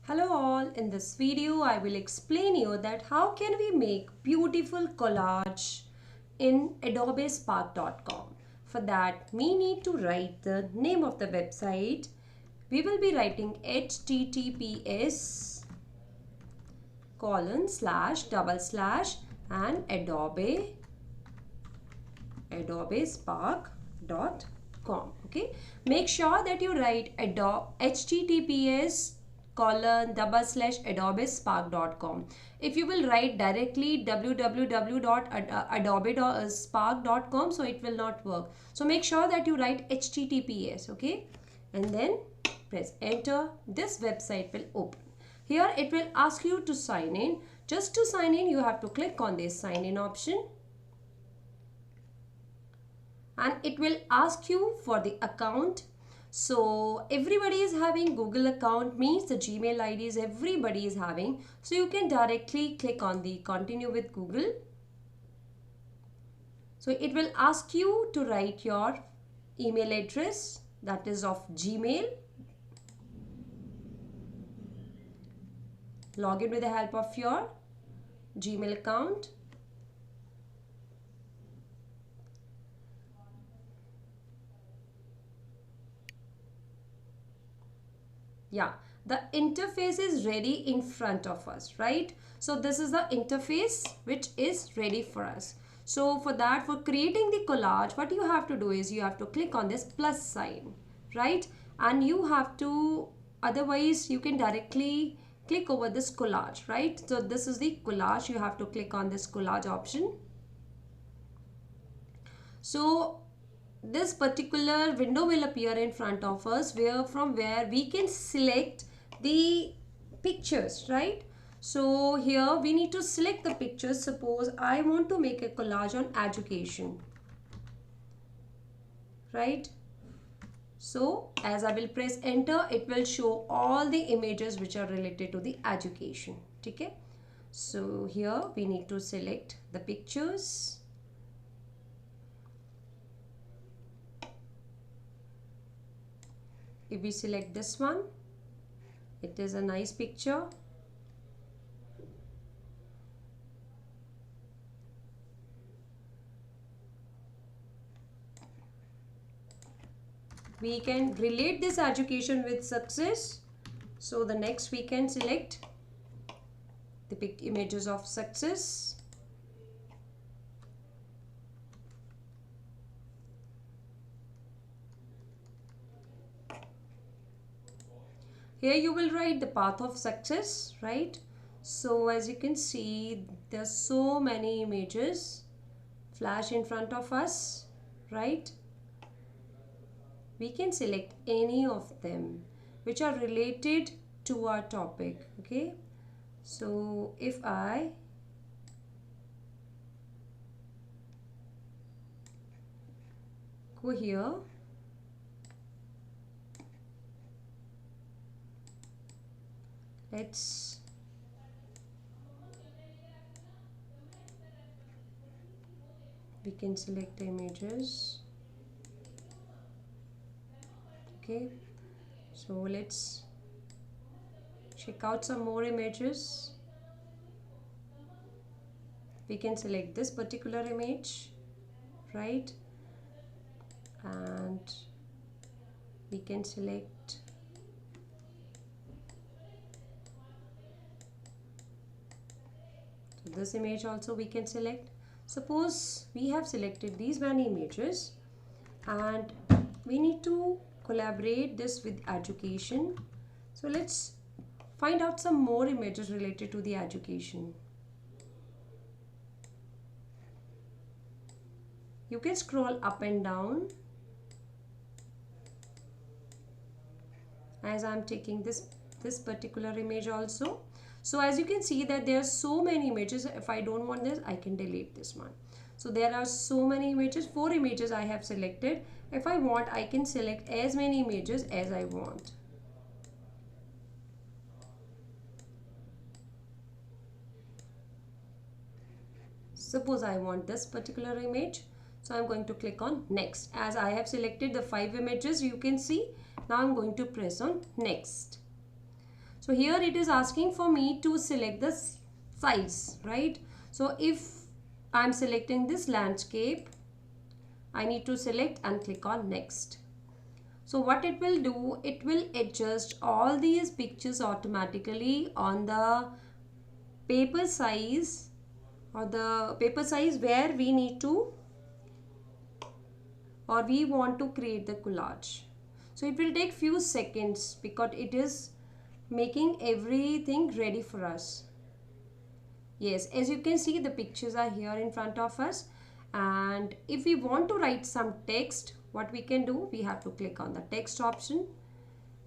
Hello all, in this video I will explain you that how can we make beautiful collage in adobespark.com. For that we need to write the name of the website. We will be writing https colon slash double slash and adobespark.com. Okay, make sure that you write https colon double slash adobespark.com. If you will write directly www.adobespark.com, so it will not work. So make sure that you write https. Okay, and then press enter. This website will open. Here it will ask you to sign in. Just to sign in, you have to click on this sign in option, and it will ask you for the account. So everybody is having Google account, means the Gmail IDs everybody is having. So you can directly click on the continue with Google. So it will ask you to write your email address, that is of Gmail. Log in with the help of your Gmail account. Yeah, the interface is ready in front of us, right? So this is the interface which is ready for us. So for that, for creating the collage, what you have to do is you have to click on this plus sign, right? And you have to, otherwise you can directly click over this collage, right? So this is the collage. You have to click on this collage option. So this particular window will appear in front of us, from where we can select the pictures, right? So here we need to select the pictures. Suppose I want to make a collage on education, right? So as I will press enter, it will show all the images which are related to the education. Okay, so here we need to select the pictures. If we select this one, it is a nice picture. We can relate this education with success. So the next we can select the images of success. Here you will write the path of success, right? So as you can see, there's so many images flash in front of us, right? We can select any of them which are related to our topic. Okay, so if I go here, we can select the images. Okay, so let's check out some more images. We can select this particular image, right? And we can select this image also we can select. Suppose we have selected these many images and we need to collaborate this with education. So let's find out some more images related to the education. You can scroll up and down as I'm taking this particular image also. So as you can see that there are so many images. If I don't want this, I can delete this one. So there are so many images, 4 images I have selected. If I want, I can select as many images as I want. Suppose I want this particular image. So I'm going to click on next. As I have selected the 5 images, you can see. Now I'm going to press on next. So here it is asking for me to select the size, right? So if I'm selecting this landscape, I need to select and click on next. So what it will do, it will adjust all these pictures automatically on the paper size, or the paper size where we need to, or we want to create the collage. So it will take few seconds because it is making everything ready for us. Yes, as you can see, the pictures are here in front of us, and if we want to write some text, what we can do, we have to click on the text option,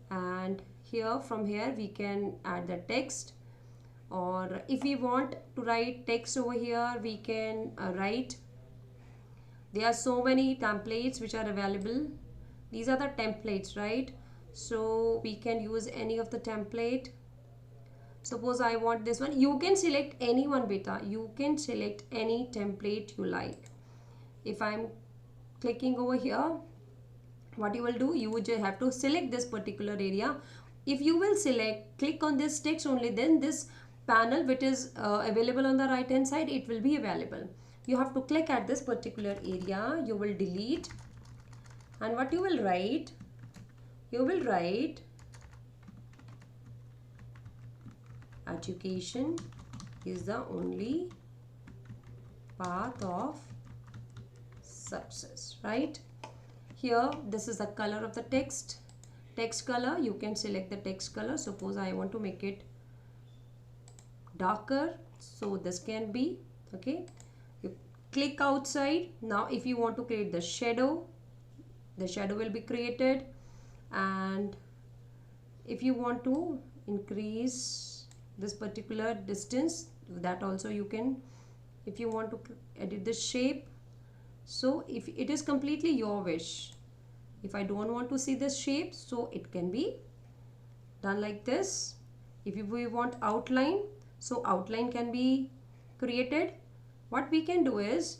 and here from here we can add the text, or if we want to write text over here, we can write. There are so many templates which are available. These are the templates, right? So we can use any of the template. Suppose I want this one. You can select any one, beta. You can select any template you like. If I'm clicking over here, what you will do, you would just have to select this particular area. If you will click on this text only, then this panel which is available on the right hand side, it will be available. You have to click at this particular area. You will delete, and what you will write, you will write education is the only path of success, right? Here this is the color of the text color. You can select the text color. Suppose I want to make it darker, so this can be, okay. You click outside. Now if you want to create the shadow will be created, and if you want to increase this particular distance, that also you can. If you want to edit the shape, so if it is completely your wish. If I don't want to see this shape, so it can be done like this. If we want outline, so outline can be created. What we can do is,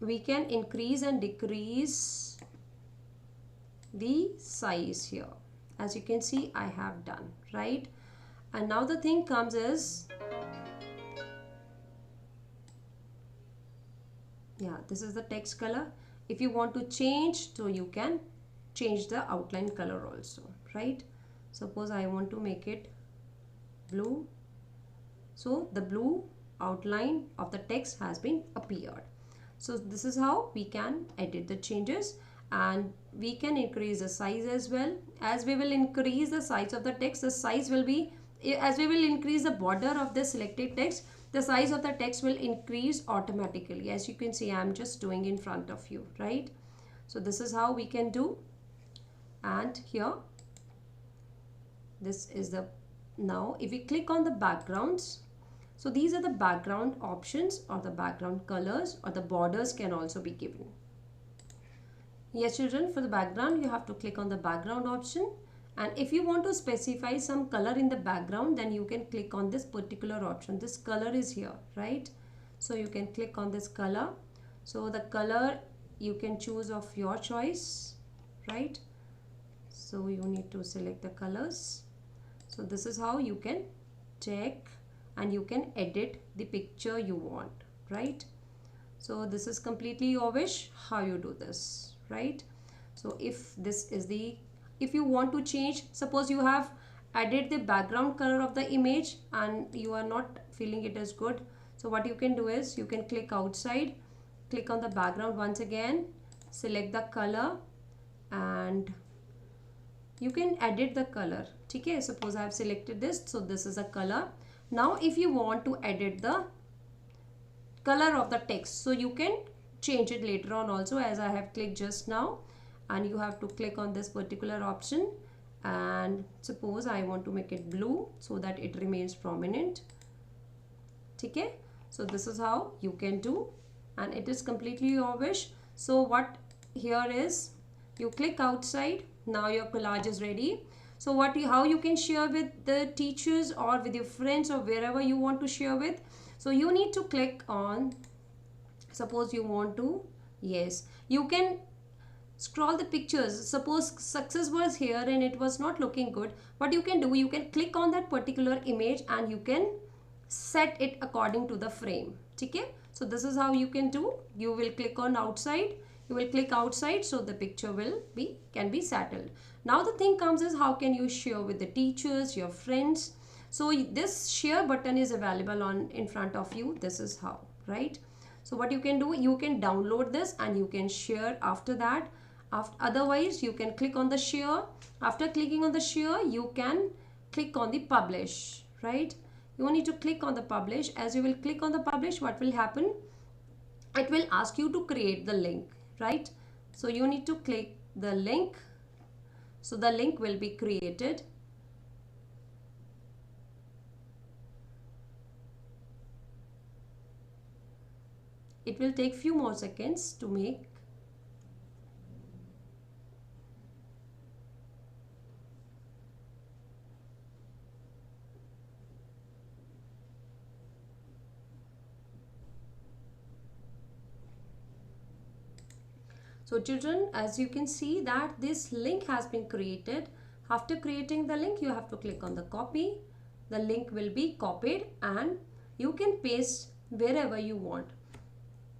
we can increase and decrease the size here. As you can see, I have done, right? And now the thing comes is, yeah, this is the text color. If you want to change, so you can change the outline color also, right? Suppose I want to make it blue, so the blue outline of the text has been appeared. So this is how we can edit the changes, and we can increase the size as well. As we will increase the size of the text, the size will be, as we will increase the border of the selected text, the size of the text will increase automatically. As you can see, I am just doing in front of you, right? So this is how we can do. And here, this is the, now if we click on the backgrounds, so these are the background options, or the background colors, or the borders can also be given. Yes children, for the background you have to click on the background option, and if you want to specify some color in the background, then you can click on this particular option. This color is here, right? So you can click on this color. So the color you can choose of your choice, right? So you need to select the colors. So this is how you can check and you can edit the picture you want, right? So this is completely your wish how you do this, right? So if this is the, if you want to change, suppose you have added the background color of the image and you are not feeling it is good, so what you can do is, you can click outside, click on the background once again, select the color, and you can edit the color. Okay, suppose I have selected this, so this is a color. Now if you want to edit the color of the text, so you can change it later on also, as I have clicked just now, and you have to click on this particular option, and suppose I want to make it blue so that it remains prominent. Okay, so this is how you can do, and it is completely your wish. So what here is, you click outside, now your collage is ready. So how you can share with the teachers or with your friends or wherever you want to share with. So you need to click on, suppose you want to, yes, you can scroll the pictures. Suppose success was here and it was not looking good. What you can do, you can click on that particular image and you can set it according to the frame. Okay? So this is how you can do. You will click on outside. You will click outside, so the picture can be settled. Now the thing comes is, how can you share with the teachers, your friends? So this share button is available in front of you. This is how, right? So what you can do, you can download this and you can share after that. Otherwise, you can click on the share. After clicking on the share, you can click on the publish, right? You need to click on the publish. As you will click on the publish, what will happen? It will ask you to create the link, right? So you need to click the link. So the link will be created. It will take few more seconds to make. So children, as you can see that this link has been created. After creating the link, you have to click on the copy. The link will be copied and you can paste wherever you want.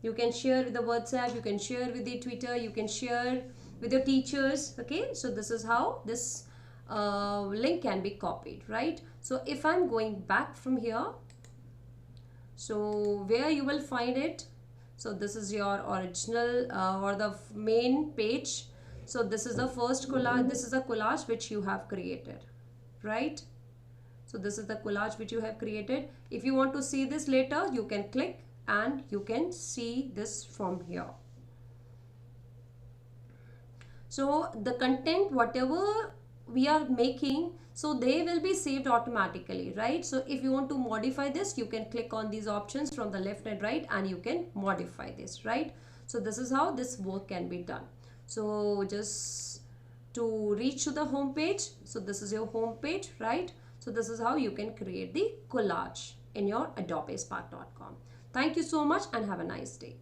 You can share with the WhatsApp, you can share with the Twitter, you can share with your teachers. Okay, so this is how this link can be copied, right? So if I'm going back from here, so where you will find it, so this is your original or the main page. So this is the first collage, this is a collage which you have created, right? So this is the collage which you have created. If you want to see this later, you can click and you can see this from here. So the content, whatever we are making, so they will be saved automatically, right? So if you want to modify this, you can click on these options from the left and right and you can modify this, right? So this is how this work can be done. So just to reach to the home page, so this is your home page, right? So this is how you can create the collage in your adobespark.com. Thank you so much and have a nice day.